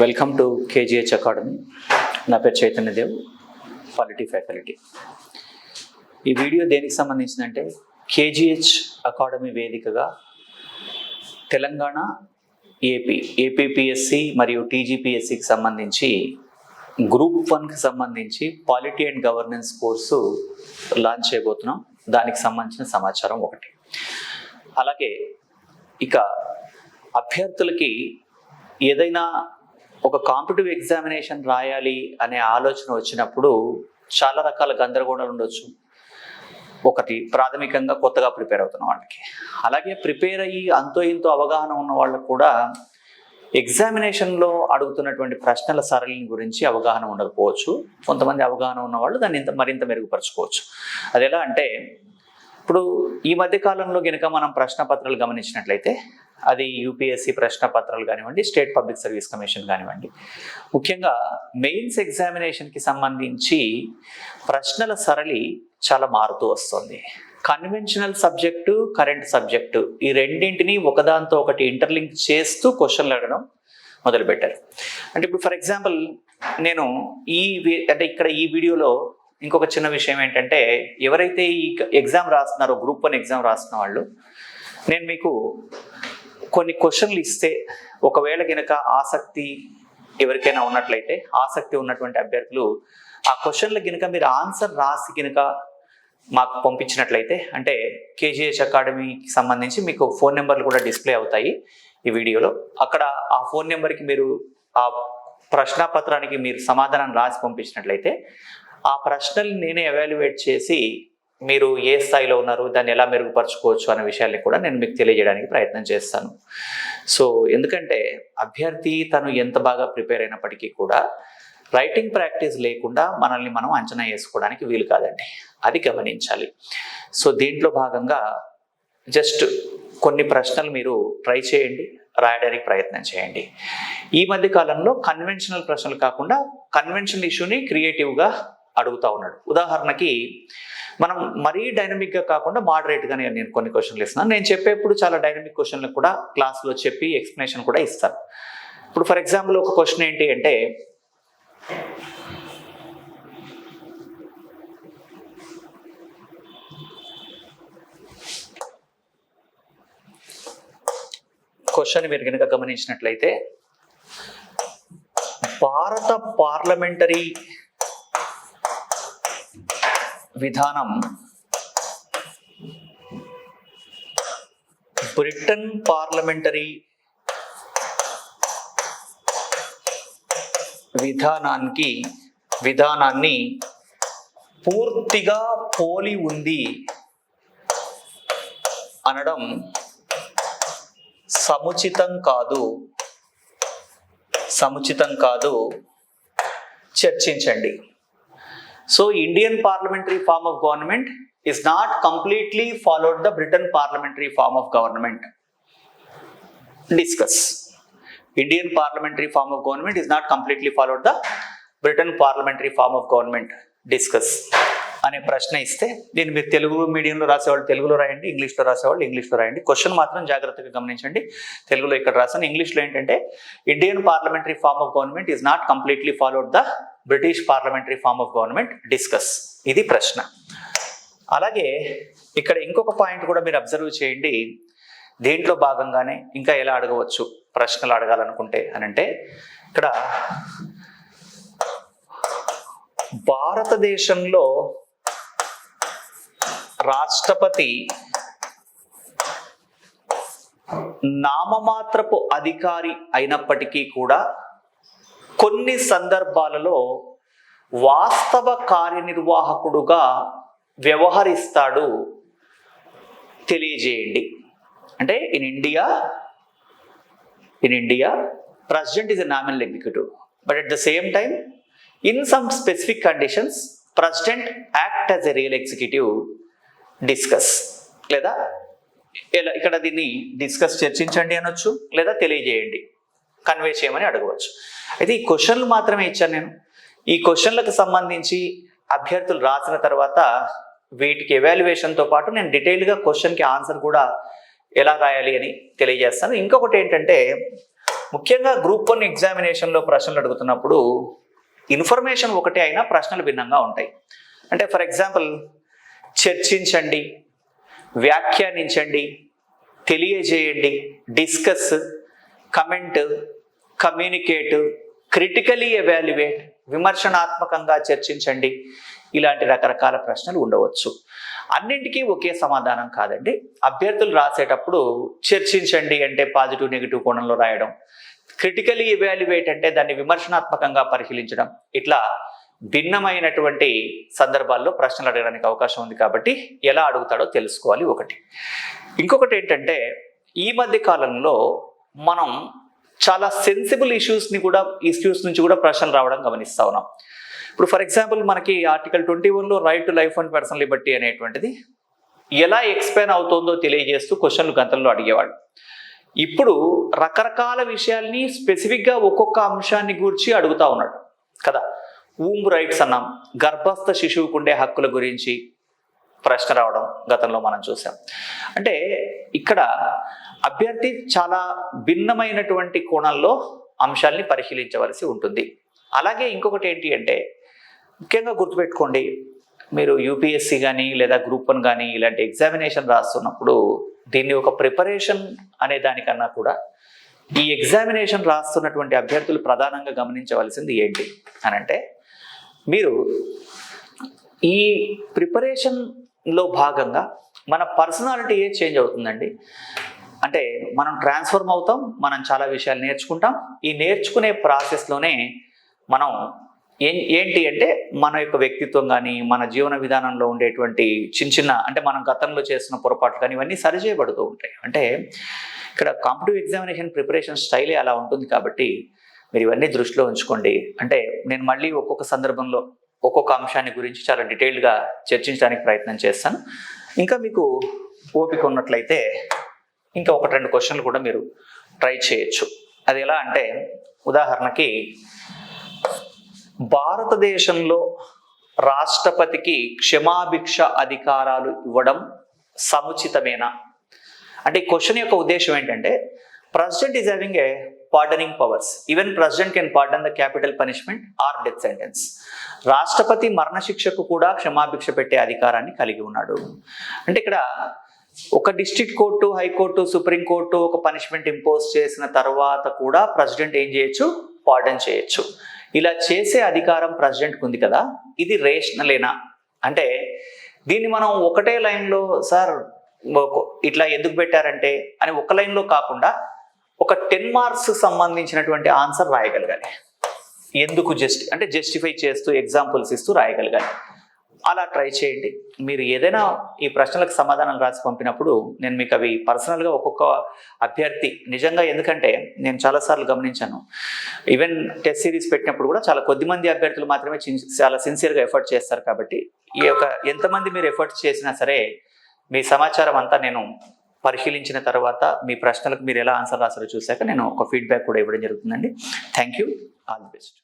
Welcome to KGH academy. నా పేరు Chaitanya Dev, polity faculty. ఈ వీడియో దేనికి సంబంధించిందంటే కేజీహెచ్ అకాడమీ వేదికగా తెలంగాణ, ఏపీపీఎస్సి మరియు టీజీపీఎస్సికి సంబంధించి గ్రూప్ 1కి సంబంధించి polity and governance course launch చేయబోతున్నాం. దానికి సంబంధించిన సమాచారం ఒకటి. అలాగే ఇక అభ్యర్థులకి ఏదైనా ఒక కాంపిటిటివ్ ఎగ్జామినేషన్ రాయాలి అనే ఆలోచన వచ్చినప్పుడు చాలా రకాల గందరగోళాలు ఉండొచ్చు. ఒకటి, ప్రాథమికంగా కొత్తగా ప్రిపేర్ అవుతున్న వాళ్ళకి, అలాగే ప్రిపేర్ అయ్యి అంతో ఇంతో అవగాహన ఉన్న వాళ్ళకు కూడా ఎగ్జామినేషన్లో అడుగుతున్నటువంటి ప్రశ్నల సరళిని గురించి అవగాహన ఉండకపోవచ్చు. కొంతమంది అవగాహన ఉన్న వాళ్ళు దాన్ని మరింత మెరుగుపరచుకోవచ్చు. అది ఎలా అంటే, ఇప్పుడు ఈ మధ్య కాలంలో కనుక మనం ప్రశ్న పత్రాలు గమనించినట్లయితే అది యూపీఎస్సీ ప్రశ్న పత్రాలు కానివ్వండి, స్టేట్ పబ్లిక్ సర్వీస్ కమిషన్ కానివ్వండి, ముఖ్యంగా మెయిన్స్ ఎగ్జామినేషన్కి సంబంధించి ప్రశ్నల సరళి చాలా మారుతూ వస్తుంది. కన్వెన్షనల్ సబ్జెక్టు, కరెంట్ సబ్జెక్టు, ఈ రెండింటినీ ఒకదాంతో ఒకటి ఇంటర్లింక్ చేస్తూ క్వశ్చన్లు అడగడం మొదలుపెట్టారు. అంటే ఇప్పుడు ఫర్ ఎగ్జాంపుల్ నేను ఇక్కడ ఈ వీడియోలో ఇంకొక చిన్న విషయం ఏంటంటే, ఎవరైతే ఈ ఎగ్జామ్ రాస్తున్నారో, గ్రూప్ 1 ఎగ్జామ్ రాస్తున్న వాళ్ళు, నేను మీకు కొన్ని క్వశ్చన్లు ఇస్తే ఒకవేళ కనుక ఆసక్తి ఎవరికైనా ఉన్నట్లయితే, ఆసక్తి ఉన్నటువంటి అభ్యర్థులు ఆ క్వశ్చన్లు కనుక మీరు ఆన్సర్ రాసి కనుక మాకు పంపించినట్లయితే, అంటే కేజీహెచ్ అకాడమీకి సంబంధించి మీకు ఫోన్ నెంబర్లు కూడా డిస్ప్లే అవుతాయి ఈ వీడియోలో. అక్కడ ఆ ఫోన్ నెంబర్కి మీరు ఆ ప్రశ్నపత్రానికి మీరు సమాధానం రాసి పంపించినట్లయితే ఆ ప్రశ్నల్ని నేనే ఎవాల్యుయేట్ చేసి మీరు ఏ స్థాయిలో ఉన్నారు, దాన్ని ఎలా మెరుగుపరచుకోవచ్చు అనే విషయాన్ని కూడా నేను మీకు తెలియజేయడానికి ప్రయత్నం చేస్తాను. సో ఎందుకంటే అభ్యర్థి తను ఎంత బాగా ప్రిపేర్ అయినప్పటికీ కూడా రైటింగ్ ప్రాక్టీస్ లేకుండా మనల్ని మనం అంచనా వేసుకోవడానికి వీలు కాదండి, అది గమనించాలి. సో దీంట్లో భాగంగా జస్ట్ కొన్ని ప్రశ్నలు మీరు ట్రై చేయండి, రాయడానికి ప్రయత్నం చేయండి. ఈ మధ్య కాలంలో కన్వెన్షనల్ ప్రశ్నలు కాకుండా కన్వెన్షనల్ ఇష్యూని క్రియేటివ్గా అడుగుతూ ఉన్నాడు. ఉదాహరణకి మనం మరీ డైనమిక్గా కాకుండా మోడరేట్గానే నేను కొన్ని క్వశ్చన్లు ఇస్తున్నాను. నేను చెప్పేప్పుడు చాలా డైనమిక్ క్వశ్చన్లు కూడా క్లాస్లో చెప్పి ఎక్స్ప్లెనేషన్ కూడా ఇస్తాను. ఇప్పుడు ఫర్ ఎగ్జాంపుల్ ఒక క్వశ్చన్ ఏంటి అంటే, క్వశ్చన్ మీరు కనుక గమనించినట్లయితే, భారత పార్లమెంటరీ విధానం బ్రిటన్ పార్లమెంటరీ విధానాన్ని పూర్తిగా పోలి ఉంది అనడం సముచితం కాదు, చర్చించండి. So Indian parliamentary form of government is not completely followed the Britain parliamentary form of government. Discuss. Indian parliamentary form of government is not completely followed the Britain parliamentary form of government. Discuss. అనే ప్రశ్న ఇస్తే దీన్ని మీరు తెలుగు మీడియంలో రాసేవాళ్ళు తెలుగులో రాయండి, ఇంగ్లీష్లో రాసేవాళ్ళు ఇంగ్లీష్లో రాయండి. క్వశ్చన్ మాత్రం జాగ్రత్తగా గమనించండి. తెలుగులో ఇక్కడ రాసాను, ఇంగ్లీష్లో ఏంటంటే, Indian parliamentary form of government is not completely followed the British parliamentary form of government. Discuss. ఇది ప్రశ్న. అలాగే ఇక్కడ ఇంకొక పాయింట్ కూడా మీరు అబ్జర్వ్ చేయండి. దీంట్లో భాగంగానే ఇంకా ఎలా అడగవచ్చు ప్రశ్నలు అడగాలనుకుంటే అనంటే, ఇక్కడ భారతదేశంలో రాష్ట్రపతి నామమాత్రపు అధికారి అయినప్పటికీ కూడా కొన్ని సందర్భాలలో వాస్తవ కార్యనిర్వాహకుడుగా వ్యవహరిస్తాడు, తెలియజేయండి. అంటే in India president is a nominal executive, but at the same time in some specific conditions president act as a real executive. Discuss. లేదా ఇక్కడ దీన్ని డిస్కస్, చర్చించండి అనొచ్చు, లేదా తెలియజేయండి, కన్వే చేయమని అడగవచ్చు. అయితే ఈ క్వశ్చన్లు మాత్రమే ఇచ్చాను నేను. ఈ క్వశ్చన్లకు సంబంధించి అభ్యర్థులు రాసిన తర్వాత వీటికి ఎవాల్యుయేషన్తో పాటు నేను డీటెయిల్గా క్వశ్చన్కి ఆన్సర్ కూడా ఎలా రాయాలి అని తెలియజేస్తాను. ఇంకొకటి ఏంటంటే, ముఖ్యంగా గ్రూప్ 1 ఎగ్జామినేషన్లో ప్రశ్నలు అడుగుతున్నప్పుడు ఇన్ఫర్మేషన్ ఒకటే అయినా ప్రశ్నలు భిన్నంగా ఉంటాయి. అంటే ఫర్ ఎగ్జాంపుల్ చర్చించండి, వ్యాఖ్యానించండి, తెలియజేయండి, discuss, comment, communicate, critically evaluate, విమర్శనాత్మకంగా చర్చించండి, ఇలాంటి రకరకాల ప్రశ్నలు ఉండవచ్చు. అన్నింటికీ ఒకే సమాధానం కాదండి. అభ్యర్థులు రాసేటప్పుడు చర్చించండి అంటే పాజిటివ్ నెగిటివ్ కోణంలో రాయడం, క్రిటికలీ ఎవాల్యుయేట్ అంటే దాన్ని విమర్శనాత్మకంగా పరిశీలించడం, ఇట్లా భిన్నమైనటువంటి సందర్భాల్లో ప్రశ్నలు అడగడానికి అవకాశం ఉంది. కాబట్టి ఎలా అడుగుతాడో తెలుసుకోవాలి ఒకటి. ఇంకొకటి ఏంటంటే ఈ మధ్య కాలంలో మనం చాలా సెన్సిబుల్ ఇష్యూస్ నుంచి కూడా ప్రశ్నలు రావడం గమనిస్తా ఉన్నాం. ఇప్పుడు ఫర్ ఎగ్జాంపుల్ మనకి ఆర్టికల్ 21లో right to life and personal liberty అనేటువంటిది ఎలా ఎక్స్ప్లెయిన్ అవుతుందో తెలియజేస్తూ క్వశ్చన్లు గంటల్లో అడిగేవాడు. ఇప్పుడు రకరకాల విషయాల్ని స్పెసిఫిక్గా ఒక్కొక్క అంశాన్ని గురించి అడుగుతా ఉన్నాడు కదా. వూంబ్ రైట్స్ అన్నాం, గర్భస్థ శిశువుకు ఉండే హక్కుల గురించి ప్రశ్న రావడం గతంలో మనం చూసాం. అంటే ఇక్కడ అభ్యర్థి చాలా భిన్నమైనటువంటి కోణంలో అంశాల్ని పరిశీలించవలసి ఉంటుంది. అలాగే ఇంకొకటి ఏంటి అంటే ముఖ్యంగా గుర్తుపెట్టుకోండి, మీరు యూపీఎస్సీ కానీ లేదా గ్రూప్ 1 కానీ ఇలాంటి ఎగ్జామినేషన్ రాస్తున్నప్పుడు దీన్ని ఒక ప్రిపరేషన్ అనే దానికన్నా కూడా ఈ ఎగ్జామినేషన్ రాస్తున్నటువంటి అభ్యర్థులు ప్రధానంగా గమనించవలసింది ఏంటి అని అంటే, మీరు ఈ ప్రిపరేషన్లో భాగంగా మన పర్సనాలిటీ చేంజ్ అవుతుందండి. అంటే మనం ట్రాన్స్ఫార్మ్ అవుతాం, మనం చాలా విషయాలు నేర్చుకుంటాం. ఈ నేర్చుకునే ప్రాసెస్లోనే మనం ఏంటి అంటే మన యొక్క వ్యక్తిత్వం కానీ మన జీవన విధానంలో ఉండేటువంటి చిన్న అంటే మనం గతంలో చేస్తున్న పొరపాట్లు కానీ ఇవన్నీ సరిచేయబడుతూ ఉంటాయి. అంటే ఇక్కడ కాంపిటిటివ్ ఎగ్జామినేషన్ ప్రిపరేషన్ స్టైలే అలా ఉంటుంది. కాబట్టి మీరు ఇవన్నీ దృష్టిలో ఉంచుకోండి. అంటే నేను మళ్ళీ ఒక్కొక్క సందర్భంలో ఒక్కొక్క అంశాన్ని గురించి చాలా డీటెయిల్డ్గా చర్చించడానికి ప్రయత్నం చేస్తాను. ఇంకా మీకు ఓపిక ఉన్నట్లయితే ఇంకా 1-2 క్వశ్చన్లు కూడా మీరు ట్రై చేయొచ్చు. అది ఎలా అంటే, ఉదాహరణకి భారతదేశంలో రాష్ట్రపతికి క్షమాభిక్ష అధికారాలు ఇవ్వడం సముచితమేనా? అంటే ఈ క్వశ్చన్ యొక్క ఉద్దేశం ఏంటంటే, president is having a pardoning powers. Even president can pardon the capital punishment are death sentence. రాష్ట్రపతి మరణశిక్షకు కూడా క్షమాభిక్ష పెట్టే అధికారాన్ని కలిగి ఉన్నాడు. అంటే ఇక్కడ ఒక డిస్ట్రిక్ట్ కోర్టు, హైకోర్టు, సుప్రీంకోర్టు ఒక పనిష్మెంట్ ఇంపోజ్ చేసిన తర్వాత కూడా ప్రెసిడెంట్ ఏం చేయొచ్చు? పార్డన్ చేయొచ్చు. ఇలా చేసే అధికారం ప్రెసిడెంట్కి ఉంది కదా, ఇది రేషనలేనా అంటే దీన్ని మనం ఒకటే లైన్లో సార్ ఇట్లా ఎందుకు పెట్టారంటే అని ఒక లైన్లో కాకుండా ఒక 10 మార్క్స్ సంబంధించినటువంటి ఆన్సర్ రాయగలగాలి. ఎందుకు జస్టిఫై చేస్తూ ఎగ్జాంపుల్స్ ఇస్తూ రాయగలగాలి. అలా ట్రై చేయండి. మీరు ఏదైనా ఈ ప్రశ్నలకు సమాధానం రాసి పంపినప్పుడు నేను మీకు అవి పర్సనల్గా ఒక్కొక్క అభ్యర్థి నిజంగా, ఎందుకంటే నేను చాలాసార్లు గమనించాను, ఈవెన్ టెస్ట్ సిరీస్ పెట్టినప్పుడు కూడా చాలా కొద్దిమంది అభ్యర్థులు మాత్రమే చాలా సిన్సియర్గా ఎఫర్ట్ చేస్తారు. కాబట్టి ఈ యొక్క ఎంతమంది మీరు ఎఫర్ట్ చేసినా సరే మీ సమాచారం అంతా నేను పరిశీలించిన తర్వాత మీ ప్రశ్నలకు మీరు ఎలా ఆన్సర్ రాసారో చూశాక నేను ఒక ఫీడ్బ్యాక్ కూడా ఇవ్వడం జరుగుతుందండి. Thank you. All the best.